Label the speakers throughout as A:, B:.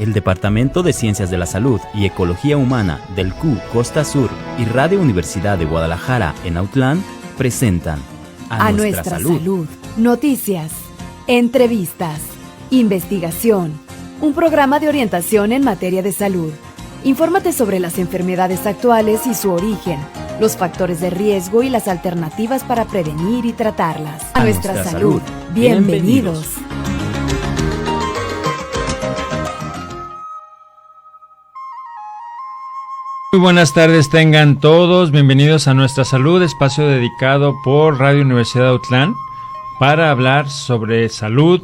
A: El Departamento de Ciencias de la Salud y Ecología Humana del CU Costa Sur y Radio Universidad de Guadalajara en Autlán presentan
B: A Nuestra Salud. Noticias, entrevistas, investigación, un programa de orientación en materia de salud. Infórmate sobre las enfermedades actuales y su origen, los factores de riesgo y las alternativas para prevenir y tratarlas. A Nuestra Salud. Bienvenidos.
C: Muy buenas tardes tengan todos, bienvenidos a Nuestra Salud, espacio dedicado por Radio Universidad de Autlán para hablar sobre salud,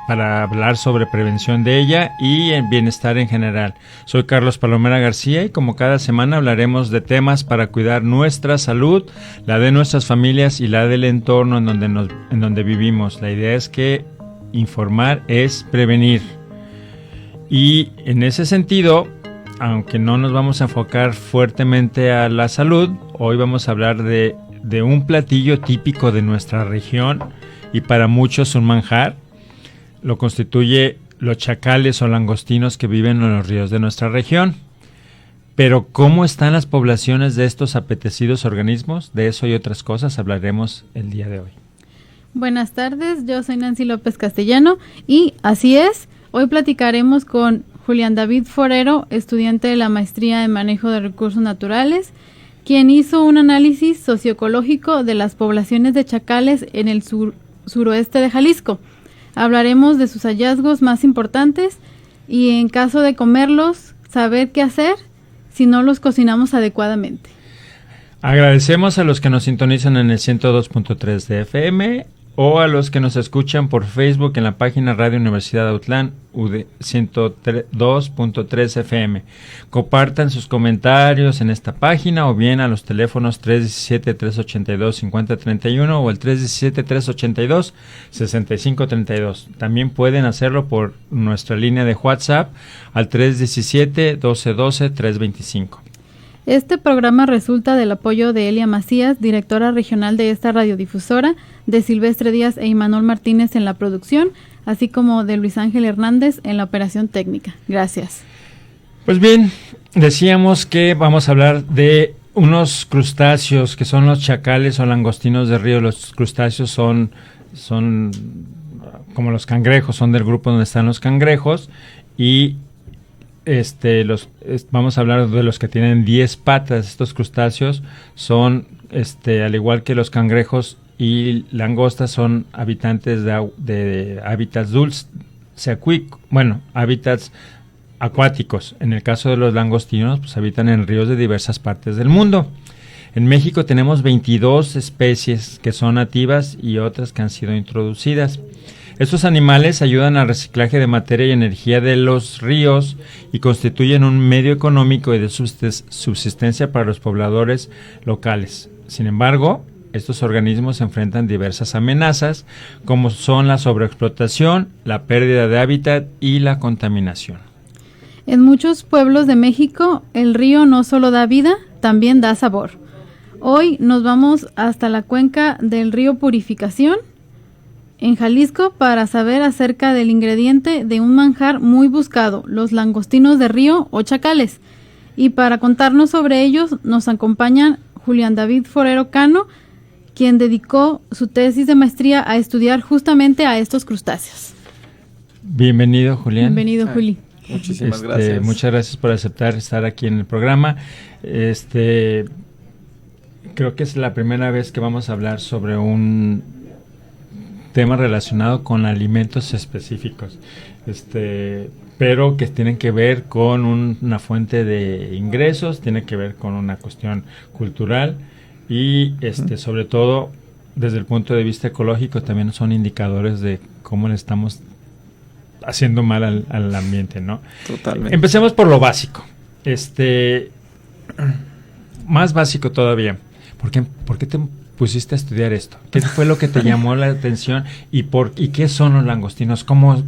C: para hablar sobre prevención de ella y el bienestar en general. Soy Carlos Palomera García y como cada semana hablaremos de temas para cuidar nuestra salud, la de nuestras familias y la del entorno en donde vivimos. La idea es que informar es prevenir. Y en ese sentido, aunque no nos vamos a enfocar fuertemente a la salud, hoy vamos a hablar de un platillo típico de nuestra región y para muchos un manjar. Lo constituye los chacales o langostinos que viven en los ríos de nuestra región. Pero ¿cómo están las poblaciones de estos apetecidos organismos? De eso y otras cosas hablaremos el día de hoy.
D: Buenas tardes, yo soy Nancy López Castellano y así es, hoy platicaremos con Julián David Forero, estudiante de la Maestría en Manejo de Recursos Naturales, quien hizo un análisis socioecológico de las poblaciones de chacales en el suroeste de Jalisco. Hablaremos de sus hallazgos más importantes y en caso de comerlos, saber qué hacer si no los cocinamos adecuadamente.
C: Agradecemos a los que nos sintonizan en el 102.3 de FM o a los que nos escuchan por Facebook en la página Radio Universidad de Autlán UD 102.3 FM. Compartan sus comentarios en esta página o bien a los teléfonos 317-382-5031 o el 317-382-6532. También pueden hacerlo por nuestra línea de WhatsApp al 317-1212-325.
D: Este programa resulta del apoyo de Elia Macías, directora regional de esta radiodifusora, de Silvestre Díaz e Imanol Martínez en la producción, así como de Luis Ángel Hernández en la operación técnica. Gracias.
C: Pues bien, decíamos que vamos a hablar de unos crustáceos que son los chacales o langostinos de río. Los crustáceos son como los cangrejos, son del grupo donde están los cangrejos y vamos a hablar de los que tienen 10 patas. Estos crustáceos son, al igual que los cangrejos y langostas, son habitantes de hábitats dulces, hábitats acuáticos. En el caso de los langostinos, pues habitan en ríos de diversas partes del mundo. En México tenemos 22 especies que son nativas y otras que han sido introducidas. Estos animales ayudan al reciclaje de materia y energía de los ríos y constituyen un medio económico y de subsistencia para los pobladores locales. Sin embargo, estos organismos enfrentan diversas amenazas, como son la sobreexplotación, la pérdida de hábitat y la contaminación.
D: En muchos pueblos de México, el río no solo da vida, también da sabor. Hoy nos vamos hasta la cuenca del río Purificación, en Jalisco, para saber acerca del ingrediente de un manjar muy buscado, los langostinos de río o chacales. Y para contarnos sobre ellos nos acompaña Julián David Forero Cano, quien dedicó su tesis de maestría a estudiar justamente a estos crustáceos.
C: Bienvenido, Julián.
D: Bienvenido, Juli.
E: Muchísimas gracias.
C: Muchas gracias por aceptar estar aquí en el programa. Creo que es la primera vez que vamos a hablar sobre un tema relacionado con alimentos específicos, pero que tienen que ver con una fuente de ingresos, tiene que ver con una cuestión cultural y sobre todo desde el punto de vista ecológico también son indicadores de cómo le estamos haciendo mal al ambiente, ¿no?
E: Totalmente.
C: Empecemos por lo básico, más básico todavía. ¿Por qué te pusiste a estudiar esto? ¿Qué fue lo que te llamó la atención y qué son los langostinos? ¿Cómo es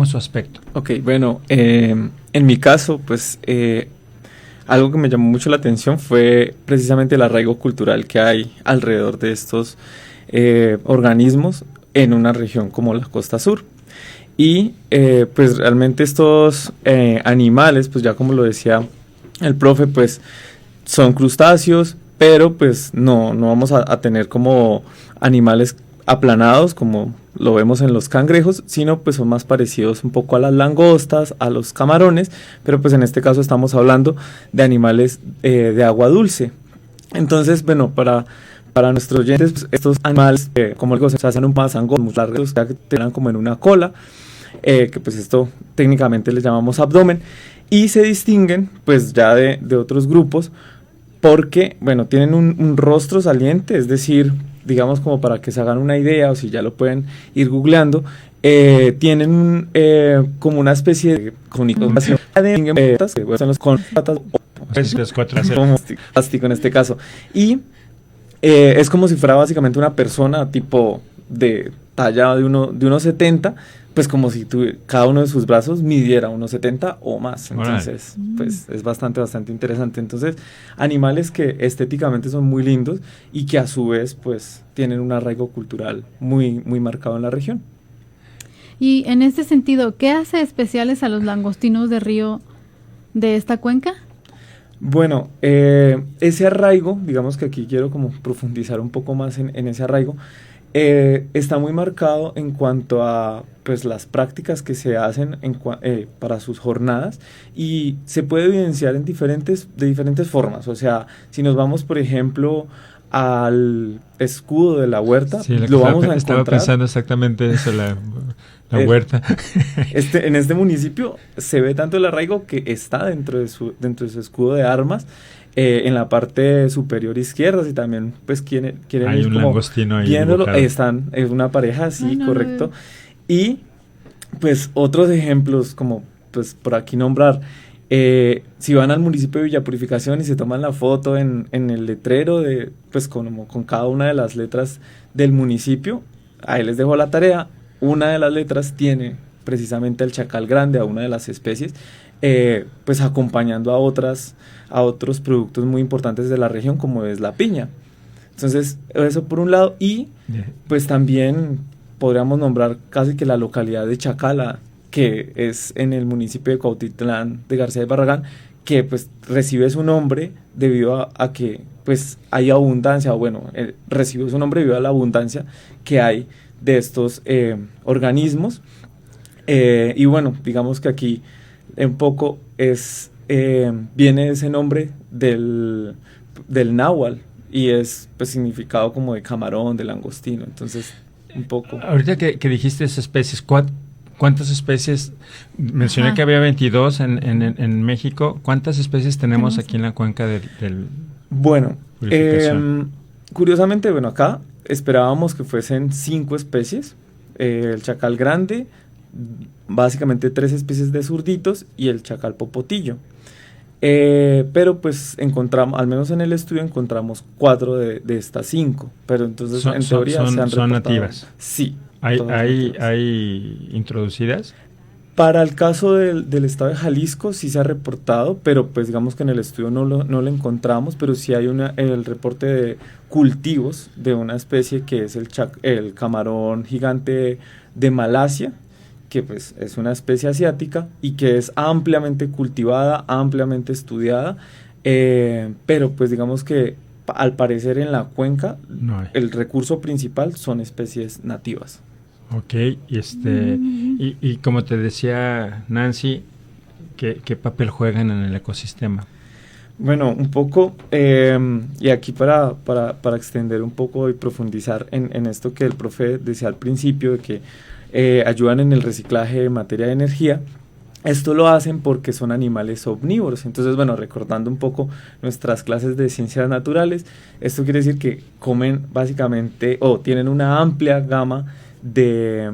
C: su aspecto?
E: Ok, bueno, en mi caso, pues algo que me llamó mucho la atención fue precisamente el arraigo cultural que hay alrededor de estos organismos en una región como la Costa Sur. Y pues realmente estos animales, pues ya como lo decía el profe, pues son crustáceos, pero pues no vamos a tener como animales aplanados como lo vemos en los cangrejos, sino pues son más parecidos un poco a las langostas, a los camarones, pero pues en este caso estamos hablando de animales de agua dulce. Entonces, bueno, para nuestros oyentes, pues, estos animales, como digo, se hacen un mazangón muy largos, que tienen como en una cola, que pues esto técnicamente les llamamos abdomen, y se distinguen pues ya de otros grupos porque, bueno, tienen un rostro saliente, es decir, digamos como para que se hagan una idea, o si ya lo pueden ir googleando, tienen como una especie de comunicación con patas como plástico en este caso, y es como si fuera básicamente una persona tipo de talla de 1,70, pues como si cada uno de sus brazos midiera 1,70 o más. Entonces, pues es bastante interesante. Entonces, animales que estéticamente son muy lindos y que a su vez, pues, tienen un arraigo cultural muy marcado en la región.
D: Y en este sentido, ¿qué hace especiales a los langostinos de río de esta cuenca?
E: Bueno, ese arraigo, digamos que aquí quiero como profundizar un poco más en ese arraigo, está muy marcado en cuanto a pues las prácticas que se hacen para sus jornadas, y se puede evidenciar de diferentes formas. O sea, si nos vamos por ejemplo al escudo de la huerta,
C: sí,
E: lo vamos a encontrar.
C: Estaba pensando exactamente eso, la huerta.
E: En este municipio se ve tanto el arraigo que está dentro de su escudo de armas. En la parte superior izquierda, y también pues quieren
C: hay
E: ir
C: un
E: como
C: langostino ahí
E: viéndolo, es una pareja, sí,
D: no,
E: correcto. Y pues otros ejemplos, como pues por aquí nombrar, si van al municipio de Villa Purificación y se toman la foto en el letrero de pues con cada una de las letras del municipio, ahí les dejo la tarea. Una de las letras tiene precisamente el chacal grande, a una de las especies, pues acompañando a otros productos muy importantes de la región, como es la piña. Entonces, eso por un lado, y pues también podríamos nombrar casi que la localidad de Chacala, que es en el municipio de Cuautitlán de García de Barragán, que pues recibe su nombre debido a que pues hay abundancia, recibió su nombre debido a la abundancia que hay de estos organismos, y bueno, digamos que aquí un poco viene ese nombre del náhuatl, y es pues significado como de camarón, de langostino. Entonces, un poco.
C: Ahorita que dijiste esas especies, ¿cuántas especies? Mencioné que había 22 en México. ¿Cuántas especies tenemos aquí en la cuenca del
E: Bueno, curiosamente, acá esperábamos que fuesen 5 especies. El chacal grande, básicamente 3 especies de zurditos, y el chacal popotillo. Pero pues encontramos, al menos en el estudio encontramos 4 de estas 5, pero entonces en teoría se han
C: son nativas.
E: Sí.
C: ¿Hay introducidas?
E: Para el caso del estado de Jalisco sí se ha reportado, pero pues digamos que en el estudio no lo encontramos, pero sí hay el reporte de cultivos de una especie que es el camarón gigante de Malasia, que pues es una especie asiática y que es ampliamente cultivada, ampliamente estudiada, pero pues digamos que al parecer en la cuenca el recurso principal son especies nativas.
C: Ok, y como te decía Nancy, ¿qué papel juegan en el ecosistema?
E: Bueno, un poco, y aquí para extender un poco y profundizar en esto que el profe decía al principio, de que ayudan en el reciclaje de materia de energía. Esto lo hacen porque son animales omnívoros. Entonces, recordando un poco nuestras clases de ciencias naturales, esto quiere decir que comen básicamente, o tienen una amplia gama de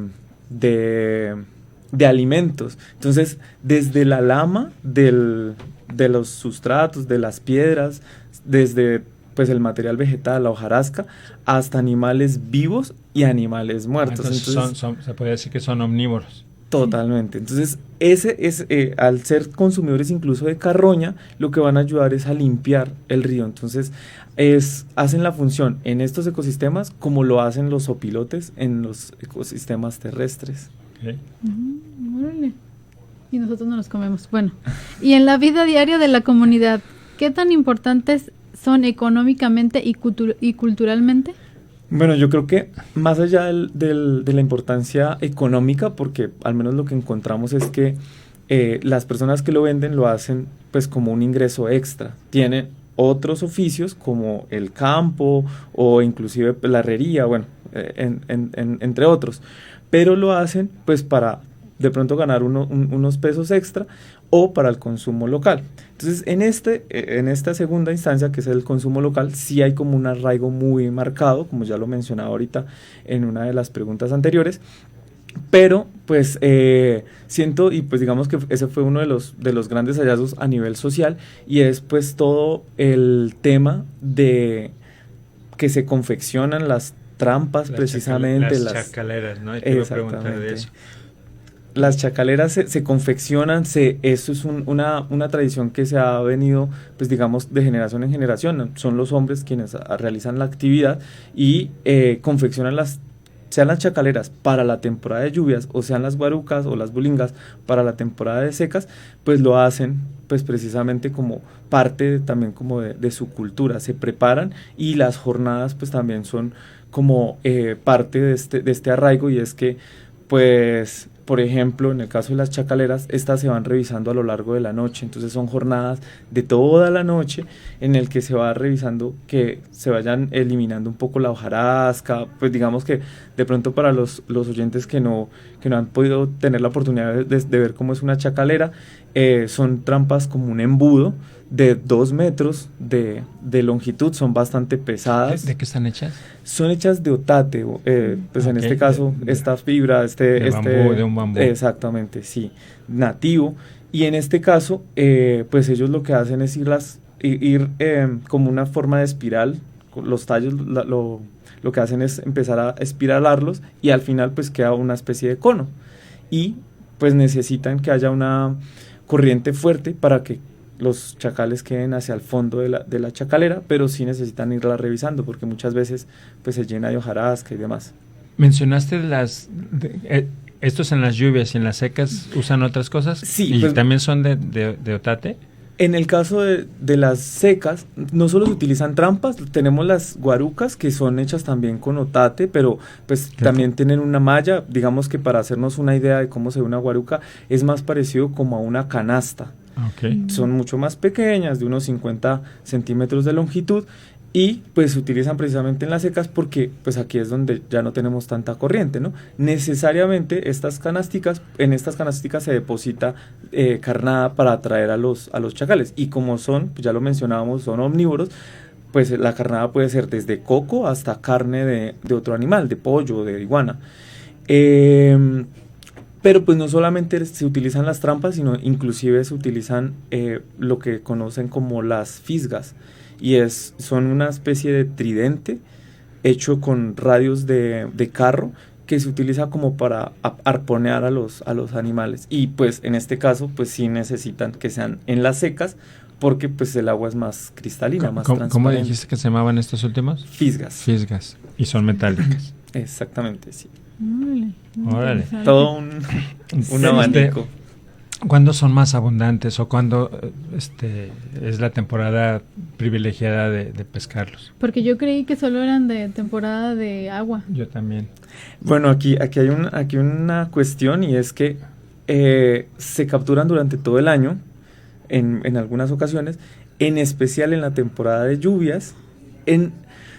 E: alimentos. Entonces, desde la lama de los sustratos, de las piedras, desde pues el material vegetal, la hojarasca, hasta animales vivos y animales muertos.
C: Entonces se puede decir que son omnívoros.
E: Totalmente. Entonces, ese es al ser consumidores incluso de carroña, lo que van a ayudar es a limpiar el río. Entonces, hacen la función en estos ecosistemas como lo hacen los opilotes en los ecosistemas terrestres.
C: Okay.
D: Órale. Y nosotros no los comemos. Bueno, y en la vida diaria de la comunidad, ¿qué tan importantes son económicamente y culturalmente?
E: Bueno, yo creo que más allá de la importancia económica, porque al menos lo que encontramos es que las personas que lo venden lo hacen pues como un ingreso extra. Tienen otros oficios como el campo o inclusive la herrería, bueno, entre otros, pero lo hacen pues para de pronto ganar unos pesos extra o para el consumo local. Entonces, en esta segunda instancia, que es el consumo local, sí hay como un arraigo muy marcado, como ya lo mencionaba ahorita en una de las preguntas anteriores, pero pues siento, y pues digamos que ese fue uno de los grandes hallazgos a nivel social, y es pues todo el tema de que se confeccionan las trampas, precisamente
C: las chacaleras, ¿no? Te iba a preguntar de eso.
E: Las chacaleras se confeccionan, eso es una tradición que se ha venido, pues digamos, de generación en generación. Son los hombres quienes realizan la actividad y confeccionan sean las chacaleras para la temporada de lluvias, o sean las guarucas o las bulingas para la temporada de secas, pues lo hacen pues precisamente como parte también como de su cultura. Se preparan y las jornadas pues también son como parte de este arraigo, y es que pues por ejemplo, en el caso de las chacaleras, estas se van revisando a lo largo de la noche, entonces son jornadas de toda la noche en el que se va revisando que se vayan eliminando un poco la hojarasca, pues digamos que de pronto para los oyentes que no han podido tener la oportunidad de ver cómo es una chacalera, son trampas como un embudo de 2 metros de longitud, son bastante pesadas.
C: ¿De qué están hechas?
E: Son hechas de otate, pues en este caso, esta fibra,
C: de un bambú.
E: Exactamente, sí, nativo. Y en este caso, pues ellos lo que hacen es ir como una forma de espiral, los tallos lo que hacen es empezar a espiralarlos y al final pues queda una especie de cono. Y pues necesitan que haya una corriente fuerte para que los chacales queden hacia el fondo de la chacalera, pero sí necesitan irla revisando porque muchas veces pues se llena de hojarasca y demás.
C: Mencionaste estos en las lluvias y en las secas usan otras cosas.
E: Sí.
C: ¿Y
E: pues,
C: también son de otate?
E: En el caso de las secas, no solo se utilizan trampas, tenemos las guarucas que son hechas también con otate, pero pues también tienen una malla. Digamos que para hacernos una idea de cómo se ve una guaruca, es más parecido como a una canasta.
C: Okay.
E: Son mucho más pequeñas, de unos 50 centímetros de longitud, y pues se utilizan precisamente en las secas porque pues aquí es donde ya no tenemos tanta corriente, ¿no? Necesariamente en estas canasticas se deposita carnada para atraer a los chacales, y como son, pues ya lo mencionábamos, son omnívoros, pues la carnada puede ser desde coco hasta carne de otro animal, de pollo, de iguana. Pero pues no solamente se utilizan las trampas, sino inclusive se utilizan lo que conocen como las fisgas, y son una especie de tridente hecho con radios de carro que se utiliza como para arponear a los animales, y pues en este caso pues sí necesitan que sean en las secas porque pues el agua es más cristalina, más transparente.
C: ¿Cómo dijiste que se llamaban estos últimos?
E: Fisgas.
C: Fisgas, y son metálicas.
E: Exactamente, sí.
C: Órale.
E: Todo un abanico.
C: ¿Cuándo son más abundantes o cuándo es la temporada privilegiada de pescarlos?
D: Porque yo creí que solo eran de temporada de agua.
C: Yo también.
E: Bueno, aquí hay una cuestión, y es que se capturan durante todo el año, en algunas ocasiones, en especial en la temporada de lluvias.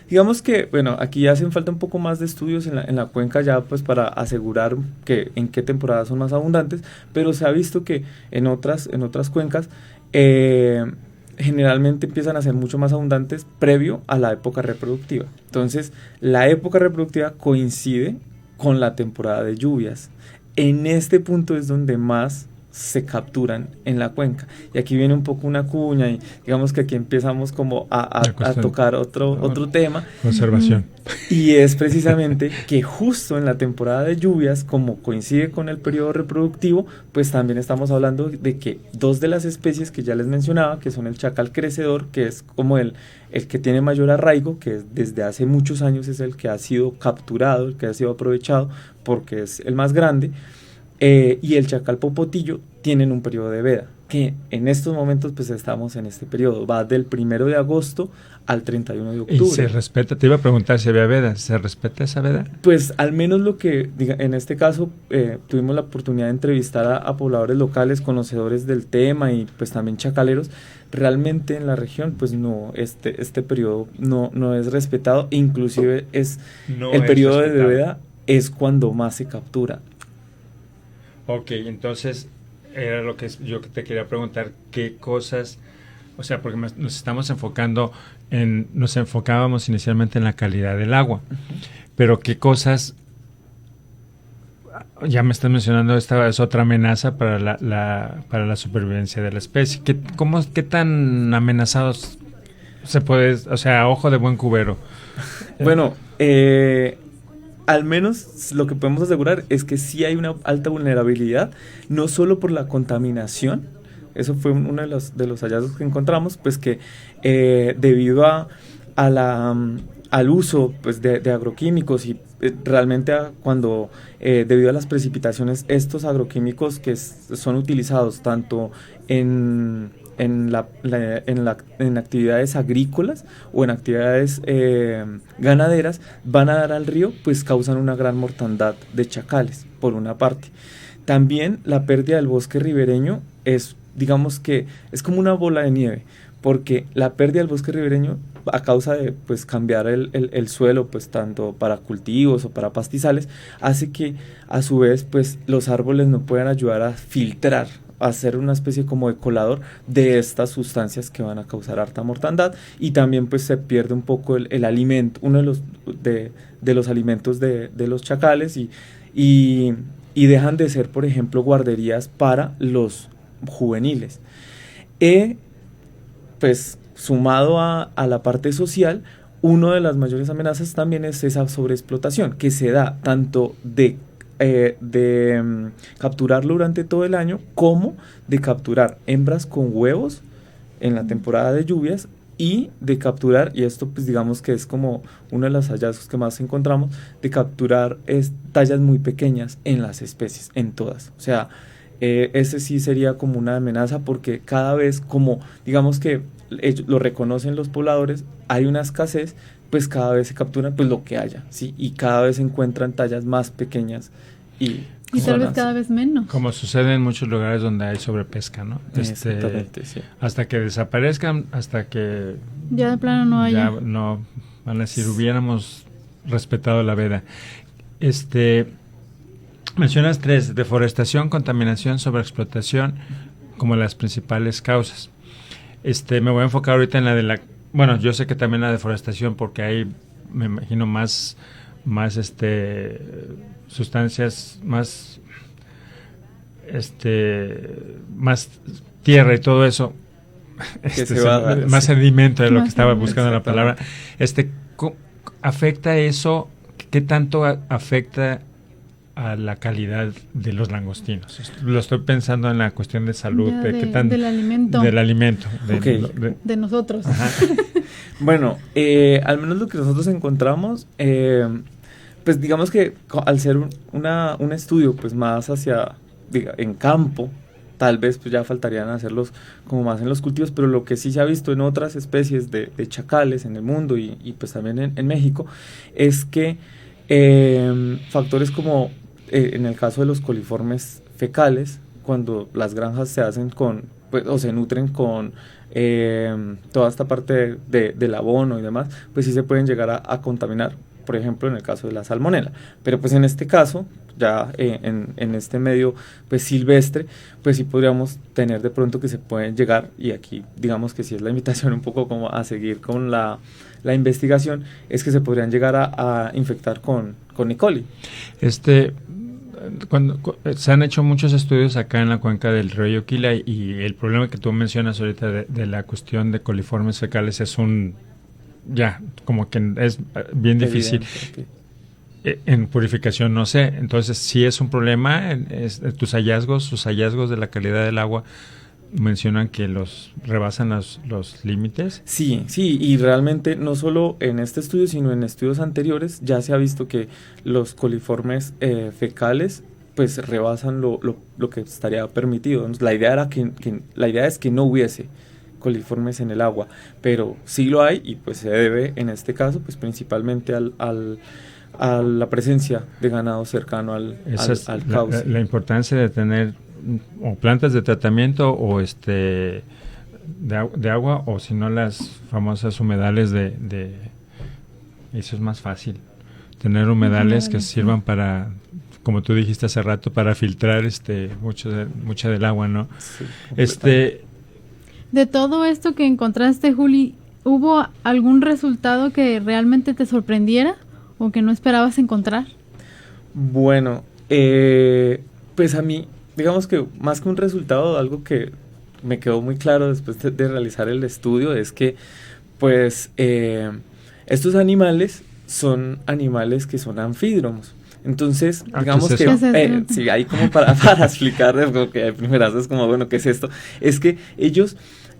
E: Digamos que, bueno, aquí hacen falta un poco más de estudios en la cuenca ya pues para asegurar que en qué temporadas son más abundantes, pero se ha visto que en otras cuencas generalmente empiezan a ser mucho más abundantes previo a la época reproductiva. Entonces, la época reproductiva coincide con la temporada de lluvias. En este punto es donde más se capturan en la cuenca, y aquí viene un poco una cuña, y digamos que aquí empezamos como a tocar otro tema,
C: conservación,
E: y es precisamente que justo en la temporada de lluvias, como coincide con el periodo reproductivo, pues también estamos hablando de que 2 de las especies que ya les mencionaba, que son el chacal crecedor, que es como el que tiene mayor arraigo, que desde hace muchos años es el que ha sido capturado, el que ha sido aprovechado porque es el más grande, y el chacal popotillo tienen un periodo de veda, que en estos momentos pues estamos en este periodo, va del 1 de agosto al 31 de octubre.
C: ¿Y se respeta? Te iba a preguntar si había veda, ¿se respeta esa veda?
E: Pues al menos lo que, en este caso, tuvimos la oportunidad de entrevistar a pobladores locales, conocedores del tema y pues también chacaleros. Realmente en la región pues no, este periodo no es respetado, inclusive el periodo de veda es cuando más se captura.
C: Ok, entonces era lo que yo te quería preguntar, qué cosas, o sea, porque nos estamos enfocando nos enfocábamos inicialmente en la calidad del agua, pero qué cosas, ya me estás mencionando, esta es otra amenaza para la supervivencia de la especie. ¿Qué tan amenazados se puede, o sea, ojo de buen cubero?
E: Bueno, al menos lo que podemos asegurar es que sí hay una alta vulnerabilidad, no solo por la contaminación. Eso fue uno de los hallazgos que encontramos, pues que debido al uso pues de agroquímicos y realmente cuando debido a las precipitaciones, estos agroquímicos que son utilizados tanto en actividades agrícolas o en actividades ganaderas, van a dar al río, pues causan una gran mortandad de chacales, por una parte. También la pérdida del bosque ribereño digamos que es como una bola de nieve, porque la pérdida del bosque ribereño, a causa de pues cambiar el suelo, pues tanto para cultivos o para pastizales, hace que a su vez pues los árboles no puedan ayudar a filtrar, a hacer una especie como de colador de estas sustancias que van a causar harta mortandad, y también pues se pierde un poco el alimento, uno de los alimentos de los chacales, y dejan de ser, por ejemplo, guarderías para los juveniles. Pues sumado a la parte social, una de las mayores amenazas también es esa sobreexplotación que se da tanto de capturarlo durante todo el año, como de capturar hembras con huevos en la temporada de lluvias, y de capturar, y esto pues digamos que es como uno de los hallazgos que más encontramos, de capturar tallas muy pequeñas en las especies, en todas. O sea, ese sí sería como una amenaza, porque cada vez, como digamos que lo reconocen los pobladores, hay una escasez, pues cada vez se captura pues lo que haya, ¿sí? Y cada vez se encuentran tallas más pequeñas y
D: tal vez cada vez menos.
C: Como sucede en muchos lugares donde hay sobrepesca, ¿no?
E: Exactamente, sí.
C: Hasta que desaparezcan, hasta que
D: ya de plano no haya.
C: Ya no, van a decir, hubiéramos respetado la veda. Mencionas 3, deforestación, contaminación, sobreexplotación, como las principales causas. Me voy a enfocar ahorita en la de bueno, yo sé que también la deforestación, porque hay, me imagino, más sustancias, más tierra y todo eso, más sedimento de lo que estaba buscando la palabra. ¿Afecta eso? ¿Qué tanto afecta a la calidad de los langostinos? Lo estoy pensando en la cuestión de salud, del alimento.
E: Okay.
D: De nosotros.
E: Bueno, al menos lo que nosotros encontramos, pues digamos que al ser un estudio pues más en campo, tal vez pues ya faltarían hacerlos como más en los cultivos, pero lo que sí se ha visto en otras especies de chacales en el mundo y pues también en México, es que factores como en el caso de los coliformes fecales, cuando las granjas se hacen o se nutren con toda esta parte del abono y demás, pues sí se pueden llegar a contaminar, por ejemplo en el caso de la salmonela. Pero pues en este caso, ya en este medio pues silvestre, pues sí podríamos tener de pronto que se pueden llegar, y aquí digamos que sí es la invitación un poco como a seguir con la investigación, es que se podrían llegar a infectar con E. coli.
C: Cuando se han hecho muchos estudios acá en la cuenca del río Yoquila, y el problema que tú mencionas ahorita de la cuestión de coliformes fecales es como que es bien difícil.
E: Evidente, okay.
C: En purificación no sé, entonces sí es un problema. Sus hallazgos de la calidad del agua mencionan que los rebasan los límites.
E: Sí, y realmente no solo en este estudio, sino en estudios anteriores ya se ha visto que los coliformes fecales pues rebasan lo que estaría permitido. La idea es que no hubiese coliformes en el agua, pero sí lo hay, y pues se debe en este caso pues principalmente a la presencia de ganado cercano al cauce.
C: La importancia de tener o plantas de tratamiento o de agua, o si no las famosas humedales de eso es más fácil, tener humedales que sirvan para, como tú dijiste hace rato, para filtrar mucha del agua, ¿no? Sí,
D: de todo esto que encontraste, Juli, ¿hubo algún resultado que realmente te sorprendiera o que no esperabas encontrar?
E: Bueno, pues a mí, digamos que más que un resultado, algo que me quedó muy claro después de realizar el estudio es que, pues, estos animales son animales que son anfídromos. Entonces, digamos que, sí, ahí como para explicar, porque primero es como, bueno, ¿qué es esto? Es que ellos,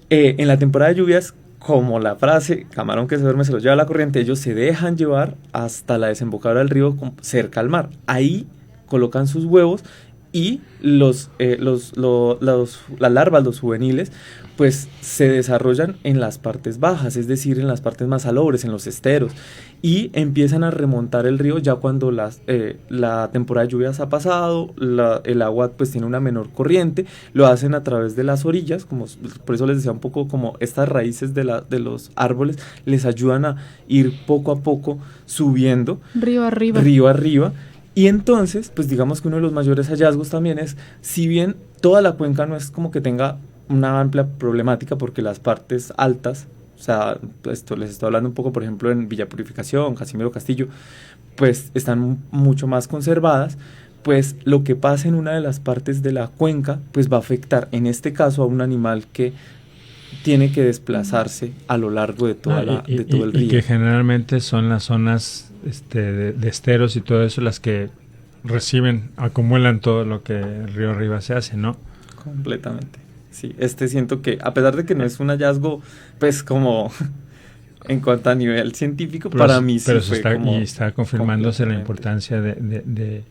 E: en la temporada de lluvias, como la frase, camarón que se duerme se lo lleva la corriente, ellos se dejan llevar hasta la desembocadura del río cerca al mar. Ahí colocan sus huevos y las larvas, los juveniles, pues se desarrollan en las partes bajas, es decir, en las partes más salobres, en los esteros, y empiezan a remontar el río ya cuando la temporada de lluvias ha pasado, el agua pues tiene una menor corriente, lo hacen a través de las orillas, por eso les decía un poco como estas raíces de los árboles les ayudan a ir poco a poco subiendo río arriba. Y entonces, pues digamos que uno de los mayores hallazgos también es, si bien toda la cuenca no es como que tenga una amplia problemática, porque las partes altas, o sea, esto les estoy hablando un poco, por ejemplo, en Villa Purificación, Casimiro Castillo, pues están mucho más conservadas, pues lo que pasa en una de las partes de la cuenca, pues va a afectar, en este caso, a un animal que tiene que desplazarse a lo largo de todo el río.
C: Y que generalmente son las zonas de esteros y todo eso las que acumulan todo lo que el río arriba se hace, ¿no?
E: Completamente. Sí, siento que, a pesar de que no es un hallazgo, pues como en cuanto a nivel científico, para mí sí fue como...
C: Y está confirmándose la importancia del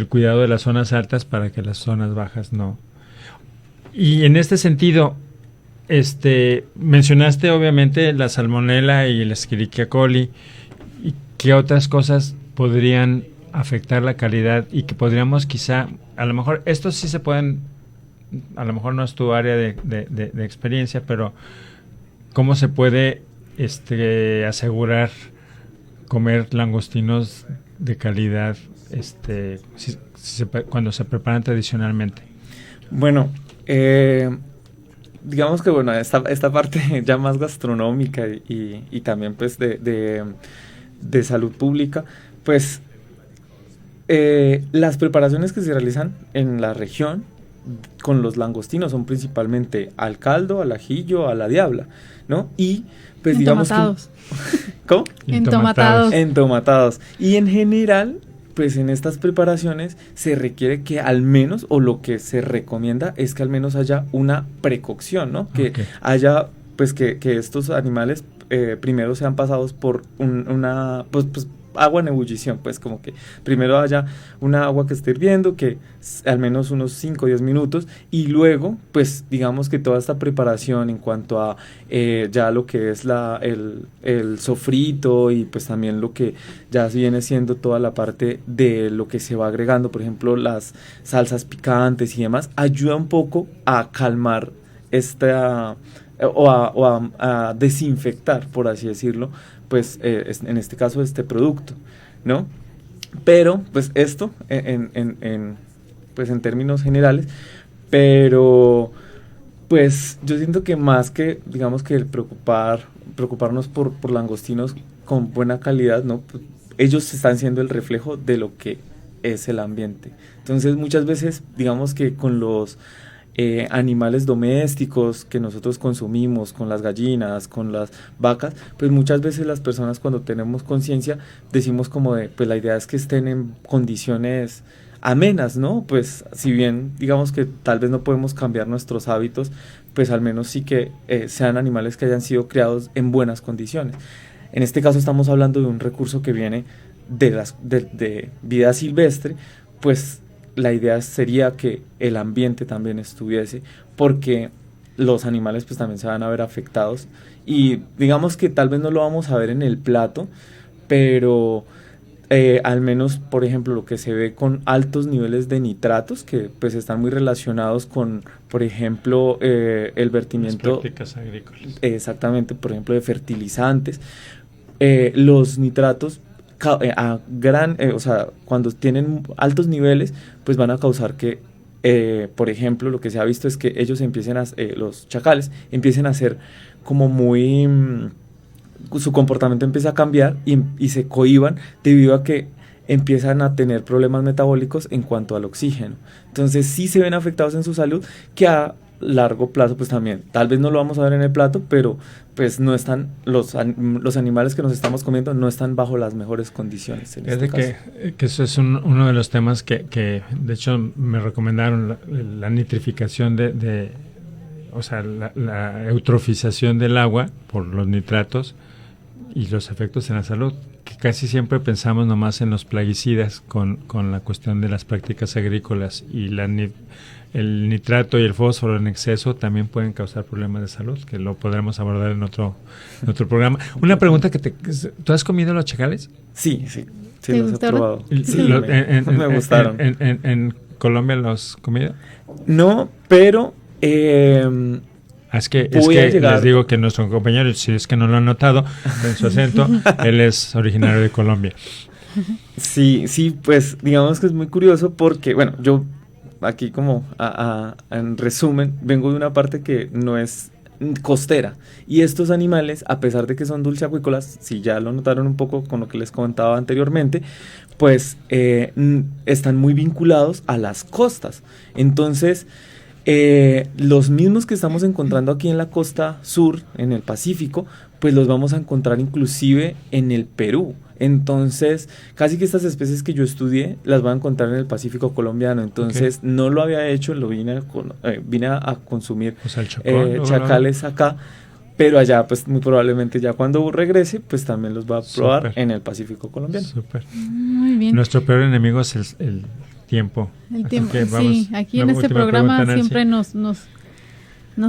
C: cuidado de las zonas altas para que las zonas bajas no. Y en este sentido, mencionaste obviamente la salmonela y el Escherichia coli, y qué otras cosas podrían afectar la calidad y que podríamos quizá, a lo mejor estos sí se pueden, a lo mejor no es tu área de experiencia, pero ¿cómo se puede asegurar comer langostinos de calidad cuando se preparan tradicionalmente?
E: Bueno, digamos que bueno, esta parte ya más gastronómica y también pues de salud pública, pues las preparaciones que se realizan en la región con los langostinos son principalmente al caldo, al ajillo, a la diabla, ¿no? Y pues digamos que... ¿Cómo? Entomatados. Y en general, pues en estas preparaciones se requiere que al menos, o lo que se recomienda es que al menos haya una precocción, ¿no? Que haya, pues que estos animales primero sean pasados por una agua en ebullición, pues como que primero haya una agua que esté hirviendo, que al menos unos 5 o 10 minutos, y luego pues digamos que toda esta preparación en cuanto a ya lo que es el sofrito, y pues también lo que ya viene siendo toda la parte de lo que se va agregando, por ejemplo las salsas picantes y demás, ayuda un poco a calmar a desinfectar, por así decirlo, pues en este caso este producto, ¿no? Pero pues esto pues en términos generales, pero pues yo siento que más que digamos que el preocuparnos por langostinos con buena calidad, ¿no? Pues, ellos están siendo el reflejo de lo que es el ambiente. Entonces muchas veces digamos que con los animales domésticos que nosotros consumimos, con las gallinas, con las vacas, pues muchas veces las personas, cuando tenemos conciencia, decimos como pues la idea es que estén en condiciones amenas, ¿no? Pues si bien digamos que tal vez no podemos cambiar nuestros hábitos, pues al menos sí que sean animales que hayan sido criados en buenas condiciones. En este caso estamos hablando de un recurso que viene de vida silvestre, pues la idea sería que el ambiente también estuviese, porque los animales pues también se van a ver afectados, y digamos que tal vez no lo vamos a ver en el plato, pero al menos, por ejemplo, lo que se ve con altos niveles de nitratos, que pues están muy relacionados con, por ejemplo, el vertimiento...
C: Las prácticas agrícolas.
E: Exactamente, por ejemplo, de fertilizantes. Los nitratos, o sea, cuando tienen altos niveles, pues van a causar que, por ejemplo, lo que se ha visto es que ellos los chacales empiecen a ser como muy... su comportamiento empieza a cambiar y se cohíban debido a que empiezan a tener problemas metabólicos en cuanto al oxígeno. Entonces sí se ven afectados en su salud, que a largo plazo pues también, tal vez no lo vamos a ver en el plato, pero pues no están, los animales que nos estamos comiendo no están bajo las mejores condiciones en este caso.
C: Que eso es uno de los temas que de hecho me recomendaron, la nitrificación o sea, la eutrofización del agua por los nitratos y los efectos en la salud, que casi siempre pensamos nomás en los plaguicidas con la cuestión de las prácticas agrícolas, y el nitrato y el fósforo en exceso también pueden causar problemas de salud, que lo podremos abordar en otro programa. Una pregunta ¿tú has comido los chacales?
E: Sí, los he probado. Sí,
C: me
E: gustaron.
C: ¿En Colombia los has comido?
E: No, pero...
C: Es que les digo que nuestro compañero, si es que no lo han notado en su acento, él es originario de Colombia.
E: Sí, pues digamos que es muy curioso porque, bueno, yo aquí como en resumen, vengo de una parte que no es costera, y estos animales, a pesar de que son dulceacuícolas, si ya lo notaron un poco con lo que les comentaba anteriormente, pues están muy vinculados a las costas. Entonces, los mismos que estamos encontrando aquí en la costa sur, en el Pacífico, pues los vamos a encontrar inclusive en el Perú. Entonces, casi que estas especies que yo estudié las voy a encontrar en el Pacífico colombiano. Entonces, no lo había hecho, vine a consumir chacales acá, pero allá, pues muy probablemente ya cuando regrese, pues también los va a probar en el Pacífico colombiano.
C: Súper.
D: Muy bien.
C: Nuestro peor enemigo es el tiempo.
D: El tiempo, sí. Aquí en este programa siempre nos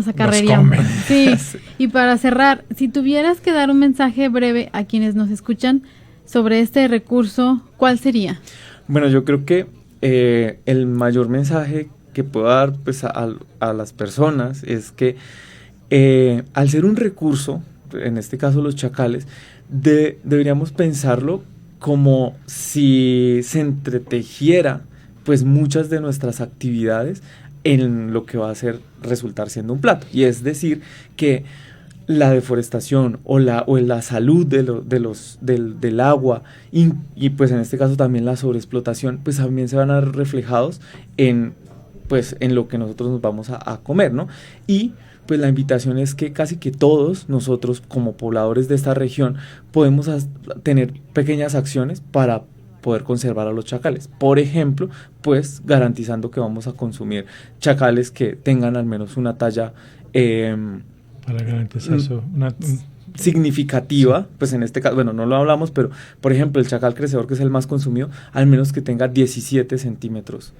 D: acarreamos. Sí. Y para cerrar, si tuvieras que dar un mensaje breve a quienes nos escuchan sobre este recurso, ¿cuál sería?
E: Bueno, yo creo que el mayor mensaje que puedo dar pues a las personas es que al ser un recurso, en este caso los chacales, deberíamos pensarlo como si se entretejiera pues muchas de nuestras actividades en lo que va a resultar siendo un plato. Y es decir, que la deforestación o la salud del agua y pues en este caso también la sobreexplotación, pues también se van a ver reflejados en lo que nosotros nos vamos a comer, ¿no? Y pues la invitación es que casi que todos nosotros como pobladores de esta región podemos tener pequeñas acciones para poder conservar a los chacales. Por ejemplo, pues garantizando que vamos a consumir chacales que tengan al menos una talla
C: para garantizar
E: significativa, pues en este caso, bueno, no lo hablamos, pero por ejemplo el chacal crecedor, que es el más consumido, al menos que tenga 17 centímetros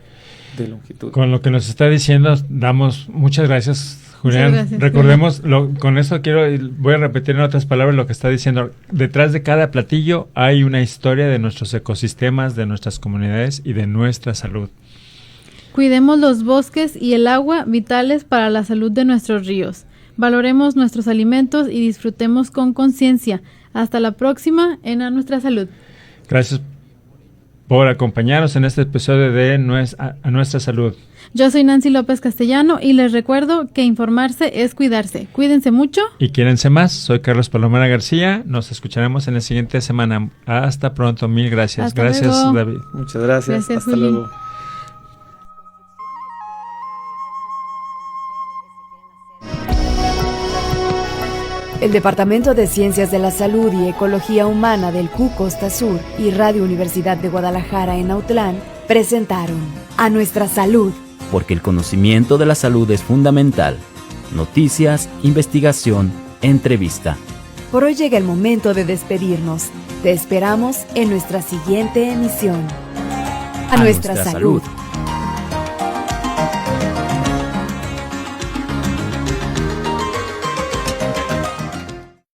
E: de longitud.
C: Con lo que nos está diciendo, damos muchas gracias, Julián. Muchas gracias, recordemos, con esto voy a repetir en otras palabras lo que está diciendo. Detrás de cada platillo hay una historia de nuestros ecosistemas, de nuestras comunidades y de nuestra salud.
D: Cuidemos los bosques y el agua, vitales para la salud de nuestros ríos. Valoremos nuestros alimentos y disfrutemos con conciencia. Hasta la próxima en A Nuestra Salud.
C: Gracias por acompañarnos en este episodio de A Nuestra Salud.
D: Yo soy Nancy López Castellano y les recuerdo que informarse es cuidarse. Cuídense mucho.
C: Y quiérense más. Soy Carlos Palomera García. Nos escucharemos en la siguiente semana. Hasta pronto. Mil gracias.
D: Hasta
C: gracias,
D: luego.
C: David.
E: Muchas gracias. Hasta
D: Juli.
E: luego.
B: El Departamento de Ciencias de la Salud y Ecología Humana del CU Costa Sur y Radio Universidad de Guadalajara en Autlán presentaron A Nuestra Salud.
A: Porque el conocimiento de la salud es fundamental. Noticias, investigación, entrevista.
B: Por hoy llega el momento de despedirnos. Te esperamos en nuestra siguiente emisión. A nuestra salud.